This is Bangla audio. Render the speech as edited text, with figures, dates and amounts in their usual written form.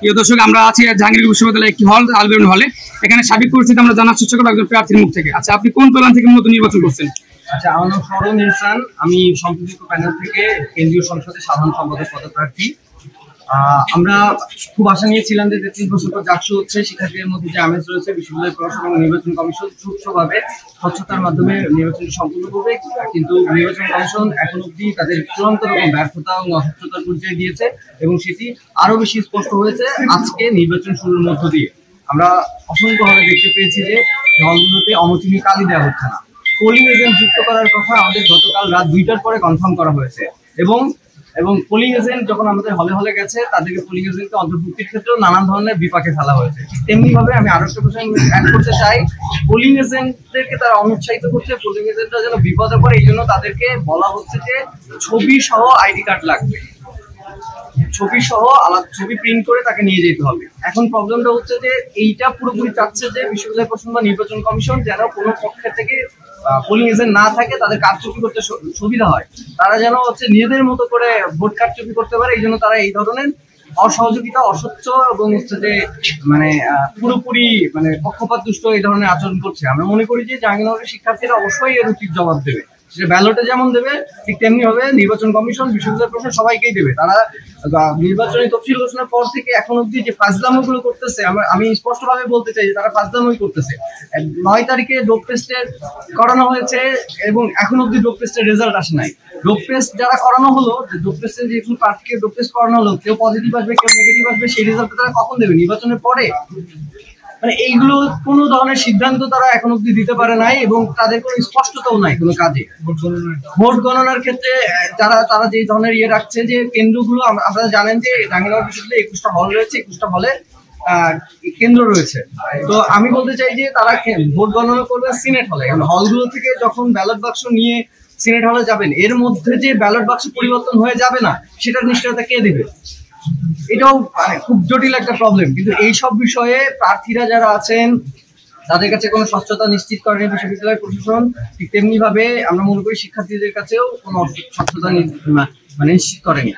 প্রিয় দর্শক, আমরা আছি জাহাঙ্গীরনগর বিশ্ববিদ্যালয়ের একটি হল, আলবেরন হলে। এখানে সার্বিক পরিস্থিতি আমরা জানার চেষ্টা করবো একজন প্রার্থীর মুখ থেকে। আচ্ছা, আপনি কোন প্ল্যান থেকে মূলত নির্বাচন করছেন? আচ্ছা, আমার নাম সরম ইহসান। আমি সম্প্রতিত প্যানেল থেকে কেন্দ্রীয় সংসদে সাধারণ সম্পাদক পদপ্রার্থী। আমরা খুব আশা নিয়েছিলাম যে ৩৩ বছর পর জাকসু হচ্ছে, শিক্ষার্থীদের মধ্যে যে আমেজ রয়েছে, বিশ্ববিদ্যালয় প্রশাসন এবং নির্বাচন কমিশন সুষ্ঠুভাবে স্বচ্ছতার মাধ্যমে নির্বাচনটি সম্পূর্ণ করবে, কিন্তু নির্বাচন কমিশন এখন অব্দি তাদের চূড়ান্ত রকম ব্যর্থতা এবং অসচ্ছতার পর্যায়ে দিয়েছে এবং সেটি আরো বেশি স্পষ্ট হয়েছে আজকে নির্বাচন শুরুর মধ্য দিয়ে। আমরা অসংখ্যভাবে দেখতে পেয়েছি যে হলগুলোতে অমোচনীয় কালি দেওয়া হচ্ছে না। পোলিং এজেন্ট যুক্ত করার কথা আমাদের গতকাল রাত 2টার পরে কনফার্ম করা হয়েছে এবং পোলিং এজেন্ট যখন আমাদের হলে হলে গেছে, তাদেরকে পোলিং এজেন্টকে অন্তর্ভুক্তির ক্ষেত্রেও নানান ধরনের বিপাকে ফেলা হয়েছে। তেমনি ভাবে আমি আরো একটা বিষয় অ্যাড করতে চাই, পোলিং এজেন্টদেরকে তারা অনুৎসাহিত করছে, পোলিং এজেন্টরা যেন বিপদে পড়ে, এই জন্য তাদেরকে বলা হচ্ছে যে ছবি সহ আইডি কার্ড লাগবে, ছবি সহ আলাদা ছবি প্রিন্ট করে তাকে নিয়ে যেতে হবে। এখন প্রবলেমটা হচ্ছে যে এইটা পুরোপুরি চাচ্ছে যে বিশ্ববিদ্যালয় প্রশাসন বা নির্বাচন কমিশন যেন কোনো পক্ষের থেকে পোলিং এজেন্ট না থাকে, তাদের কারচুপি করতে সুবিধা হয়, তারা যেন হচ্ছে নিজেদের মতো করে ভোট কারচুপি করতে পারে। এই জন্য তারা এই ধরনের অসহযোগিতা, অস্বচ্ছ এবং হচ্ছে যে পুরোপুরি পক্ষপাত দুষ্ট এই ধরনের আচরণ করছে। আমরা মনে করি যে জাহাঙ্গীরনগরের শিক্ষার্থীরা অবশ্যই এর উচিত জবাব দেবে, সেটা ব্যালটে যেমন দেবে ঠিক তেমনি হবে নির্বাচন কমিশন, বিশ্ববিদ্যালয় প্রশাসন সবাইকেই দেবে। তারা নির্বাচনী তফসিল ঘোষণার পর থেকে এখন অব্দি যে ফাজলামোগুলো করতেছে, আমি স্পষ্টভাবে বলতে চাই যে তারা ফাজলামোই করতেছে। 9 তারিখে ডোপ টেস্টের করানো হয়েছে এবং এখন অব্দি ডোপ টেস্টের রেজাল্ট আসে নাই। ডোপ টেস্ট যারা করানো হলো, ডোপ টেস্টের যে প্রার্থীকে ডোপ টেস্ট করানো হলো, কেউ পজিটিভ আসবে কেউ নেগেটিভ আসবে, সেই রেজাল্ট তারা কখন দেবে? নির্বাচনের পরে। এইগুলো কোনো ধরনের সিদ্ধান্ত তারা এখন অব্দি দিতে পারে নাই এবং তাদের কোনো স্পষ্টতাও নাই কোনো কাজে। ভোট গণনার ক্ষেত্রে তারা যে ধরনের ইয়ে রাখছে, যে কেন্দ্রগুলো আপনারা জানেন যে জাহাঙ্গীরনগর বিশ্ববিদ্যালয়ে 21টা হল রয়েছে, 21টা হলে কেন্দ্র রয়েছে। তো আমি বলতে চাই যে তারা ভোট গণনা করবে সিনেট হলে। হলগুলো থেকে যখন ব্যালট বাক্স নিয়ে সিনেট হলে যাবেন, এর মধ্যে যে ব্যালট বাক্স পরিবর্তন হয়ে যাবে না, সেটার নিশ্চয়তা কে দেবে? এটাও খুব জটিল একটা প্রবলেম। কিন্তু এই সব বিষয়ে প্রার্থীরা যারা আছেন তাদের কাছে কোনো স্বচ্ছতা নিশ্চিত করেনি বিশ্ববিদ্যালয় প্রশাসন, ঠিক তেমনি ভাবে আমরা মনে করি শিক্ষার্থীদের কাছেও কোনো স্বচ্ছতা নিশ্চিত করেনি।